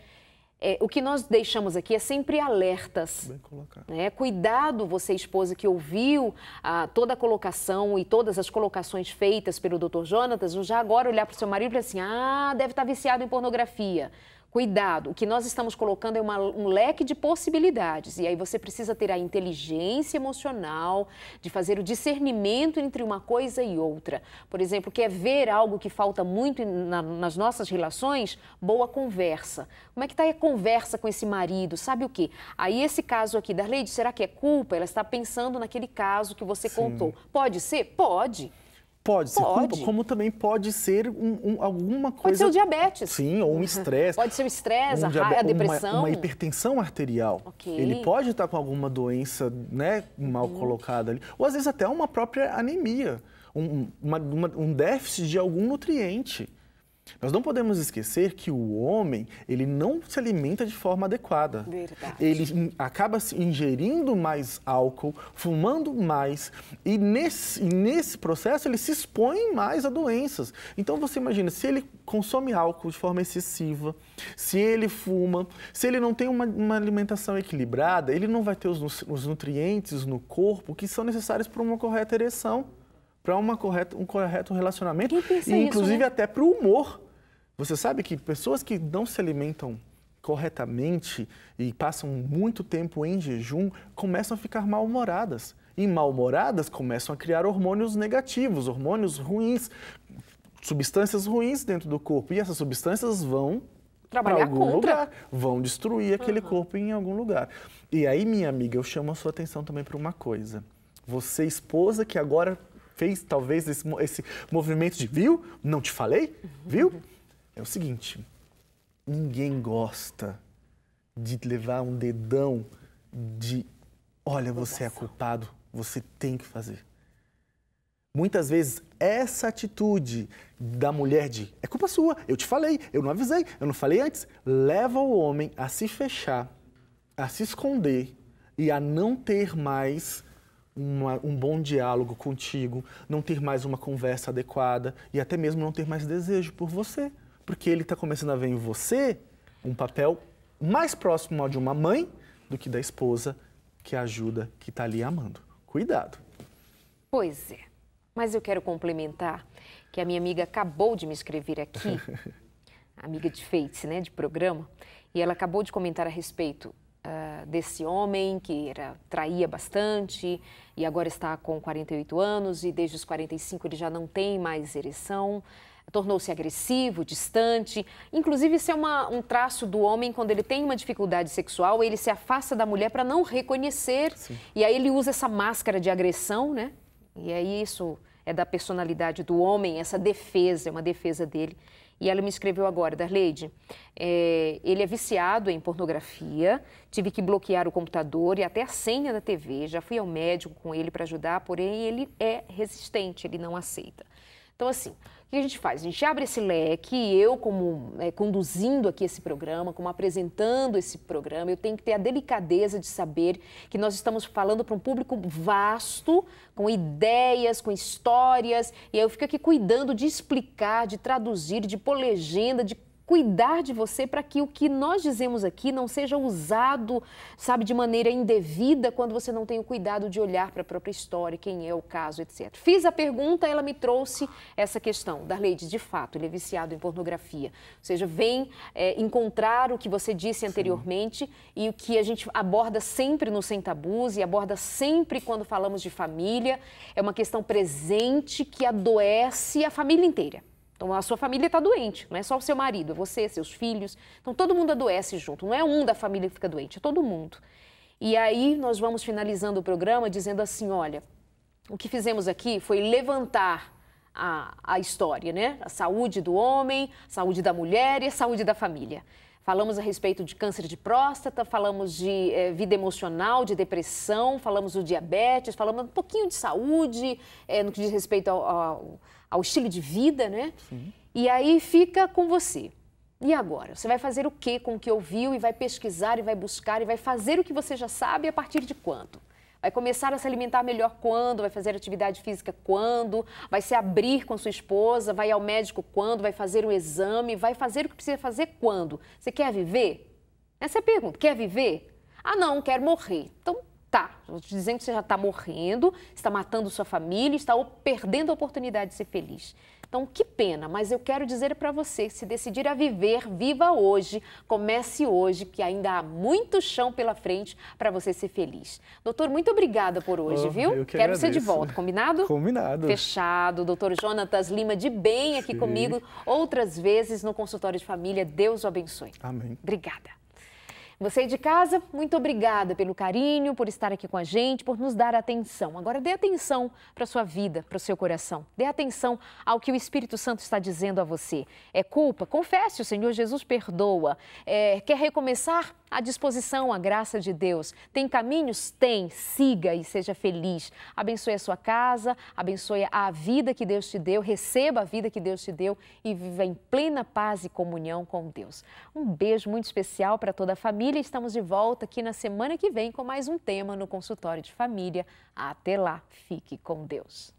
O que nós deixamos aqui é sempre alertas. Bem colocado. Cuidado, você esposa que ouviu toda a colocação e todas as colocações feitas pelo Dr. Jonatas, já agora olhar para o seu marido e falar assim, deve estar viciado em pornografia. Cuidado, o que nós estamos colocando é um leque de possibilidades e aí você precisa ter a inteligência emocional de fazer o discernimento entre uma coisa e outra. Por exemplo, quer ver algo que falta muito nas nossas relações? Boa conversa. Como é que está a conversa com esse marido? Sabe o quê? Aí esse caso aqui, Darleide, será que é culpa? Ela está pensando naquele caso que você contou. Pode ser? Pode. Pode ser Pode. culpa, como também pode ser alguma coisa... Pode ser o diabetes. Sim, ou um estresse. Pode ser o estresse, a uma depressão. Uma hipertensão arterial. Ok. Ele pode estar com alguma doença, né, mal colocada ali. Ou às vezes até uma própria anemia, um déficit de algum nutriente. Nós não podemos esquecer que o homem, ele não se alimenta de forma adequada. Verdade. Ele acaba ingerindo mais álcool, fumando mais, e nesse processo ele se expõe mais a doenças. Então você imagina, se ele consome álcool de forma excessiva, se ele fuma, se ele não tem uma alimentação equilibrada, ele não vai ter os nutrientes no corpo que são necessários para uma correta ereção, para um correto relacionamento e inclusive até para o humor. Você sabe que pessoas que não se alimentam corretamente e passam muito tempo em jejum começam a ficar mal-humoradas. E mal-humoradas começam a criar hormônios negativos, hormônios ruins, substâncias ruins dentro do corpo. E essas substâncias vão para algum lugar, vão destruir aquele corpo em algum lugar. E aí, minha amiga, eu chamo a sua atenção também para uma coisa. Você, esposa, que agora fez talvez esse movimento de, viu? Não te falei? Viu? É o seguinte, ninguém gosta de levar um dedão de, olha, você é culpado, você tem que fazer. Muitas vezes, essa atitude da mulher de, é culpa sua, eu te falei, eu não avisei, eu não falei antes, leva o homem a se fechar, a se esconder e a não ter mais um bom diálogo contigo, não ter mais uma conversa adequada e até mesmo não ter mais desejo por você. Porque ele está começando a ver em você um papel mais próximo ao de uma mãe do que da esposa que ajuda, que está ali amando. Cuidado. Pois é, mas eu quero complementar que a minha amiga acabou de me escrever aqui, amiga de Fates, né, de programa, e ela acabou de comentar a respeito desse homem que traía bastante e agora está com 48 anos e desde os 45 ele já não tem mais ereção, tornou-se agressivo, distante. Inclusive, isso é um traço do homem quando ele tem uma dificuldade sexual, ele se afasta da mulher para não reconhecer. Sim. E aí ele usa essa máscara de agressão, né? E aí isso é da personalidade do homem, essa defesa, é uma defesa dele. E ela me escreveu agora, Darleide, ele é viciado em pornografia, tive que bloquear o computador e até a senha da TV, já fui ao médico com ele para ajudar, porém ele é resistente, ele não aceita. Então, assim, o que a gente faz? A gente abre esse leque e eu, como conduzindo aqui esse programa, como apresentando esse programa, eu tenho que ter a delicadeza de saber que nós estamos falando para um público vasto, com ideias, com histórias, e aí eu fico aqui cuidando de explicar, de traduzir, de pôr legenda, de cuidar de você para que o que nós dizemos aqui não seja usado, sabe, de maneira indevida quando você não tem o cuidado de olhar para a própria história, quem é o caso, etc. Fiz a pergunta, ela me trouxe essa questão. Darleide, de fato, ele é viciado em pornografia. Ou seja, vem encontrar o que você disse anteriormente. Sim. E o que a gente aborda sempre no Sem Tabus e aborda sempre quando falamos de família, é uma questão presente que adoece a família inteira. Então, a sua família está doente, não é só o seu marido, é você, seus filhos. Então, todo mundo adoece junto, não é um da família que fica doente, é todo mundo. E aí, nós vamos finalizando o programa dizendo assim, olha, o que fizemos aqui foi levantar a história, né? A saúde do homem, a saúde da mulher e a saúde da família. Falamos a respeito de câncer de próstata, falamos de vida emocional, de depressão, falamos do diabetes, falamos um pouquinho de saúde, no que diz respeito ao estilo de vida, né? Sim. E aí fica com você. E agora? Você vai fazer o quê com o que ouviu e vai pesquisar e vai buscar e vai fazer o que você já sabe a partir de quando? Vai começar a se alimentar melhor quando? Vai fazer atividade física quando? Vai se abrir com sua esposa? Vai ao médico quando? Vai fazer um exame? Vai fazer o que precisa fazer quando? Você quer viver? Essa é a pergunta. Quer viver? Ah, não, quero morrer. Então, tá. Estou te dizendo que você já está morrendo, está matando sua família, está perdendo a oportunidade de ser feliz. Então, que pena, mas eu quero dizer para você, se decidir a viver, viva hoje, comece hoje, que ainda há muito chão pela frente para você ser feliz. Doutor, muito obrigada por hoje, viu? Quero você de volta, combinado? Combinado. Fechado. Doutor Jonatas Lima, de bem aqui comigo, outras vezes no consultório de família. Deus o abençoe. Amém. Obrigada. Você aí de casa, muito obrigada pelo carinho, por estar aqui com a gente, por nos dar atenção. Agora dê atenção para a sua vida, para o seu coração. Dê atenção ao que o Espírito Santo está dizendo a você. É culpa? Confesse, o Senhor Jesus perdoa. Quer recomeçar? À disposição, a graça de Deus. Tem caminhos? Tem. Siga e seja feliz. Abençoe a sua casa, abençoe a vida que Deus te deu, receba a vida que Deus te deu e viva em plena paz e comunhão com Deus. Um beijo muito especial para toda a família. Estamos de volta aqui na semana que vem com mais um tema no Consultório de Família. Até lá, fique com Deus.